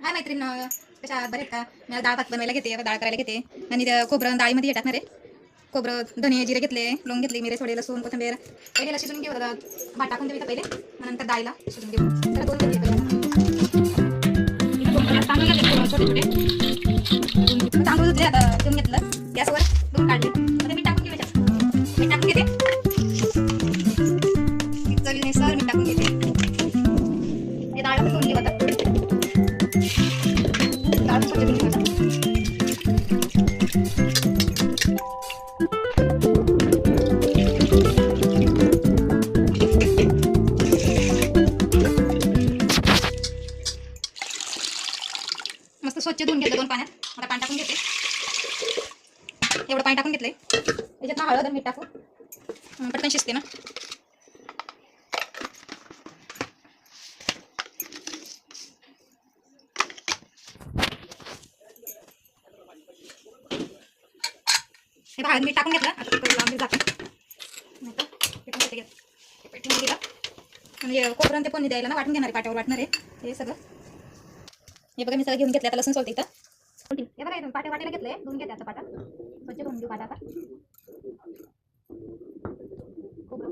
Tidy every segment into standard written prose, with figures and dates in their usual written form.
हाय मैत्रीण, कशा आहात? बरे आहेत का? मी डाळ भात बनवायला घेते, डाळ करायला घेते. आणि त्या खोबरं डाळीमध्ये हे टाकणार आहे. खोबरं, धने, जिरे घेतले, लवंग घेतली, मिरे थोडे, लसूण, कोथिंबीर. पहिलेला शिजून घेऊ दादा. भात टाकून देऊ पहिले, मग नंतर डाळीला शिजून घेऊ. तर दोन घेतले पहिला. इथं दोन प्रकार तांदूळ घेतले छोटे छोटे. तांदूळ धुतले, आता धुवून घेतलं. गॅसवर धुवून काढले. आता मीठ टाकून घेऊ. मीठ टाकून घेते. चवीनुसार मीठ टाकून घेते. हे डाळ धुवून घेऊ आता. डाळ स्वच्छ धुवून घेऊ. मस्त स्वच्छ धुवून घेतलं 2 पाण्यात. आता पाणी टाकून घेते. एवढं पाणी टाकून घेतलंय. याच्यात हळद आणि मीठ टाकू. पटकन शिजते ना. हे हळद मीठ टाकून घेतलं. आता लावून जाते. पेटून दिलं. म्हणजे कोपऱ्यात ते पण द्यायला ना वाटून घेणार आहे, पाट्यावर वाटणार आहे हे सगळं. हे बघा मी सगळं घेऊन घेतलं. आता लसूण सोलते इथं. हे बघा इथून पाट्या वाटायला घेतलंय. धुवून घेते आता पाटा. स्वच्छ धुवून घेऊ पाटा आता. खोबरं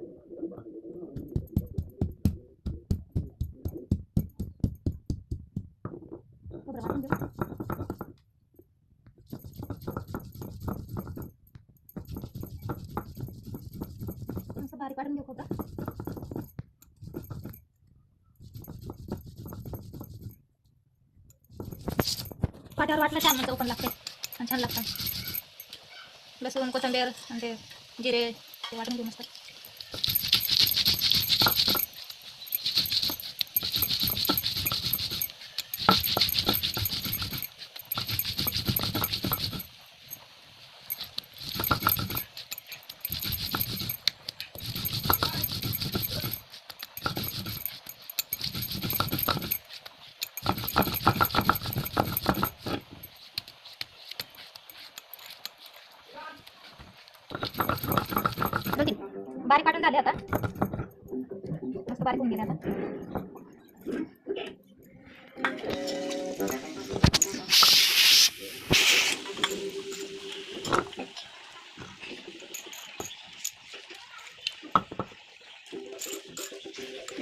वाटून घेऊ. मस्त बारीक वाटून घेऊ खोबरं. पाट्यावर वाटलं छान, मस्त ओपन लागते आणि छान लागतं. लसूण, कोथिंबीर आणि ते जिरे ते वाटून घेऊ मस्त. बारीक काटून झाले आता. मस्त बारीक होऊन गेले आता.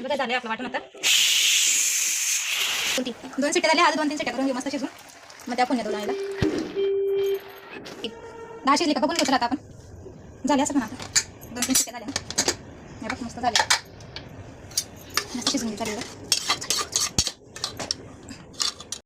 बघा झाले आपलं वाटून आता. 2 शिट्ट्या झाल्या. आज 2-3 शिट्ट्या करून घेऊ मस्त शिजून. मग त्या पुन्हा दोन आईला डाळ शिजली का बघून घेऊ. आता आपण झाले असं पण आता 2-3 शिट्ट्या झाल्या. हे बघ मस्त झाले. मस्त शिजून झाले.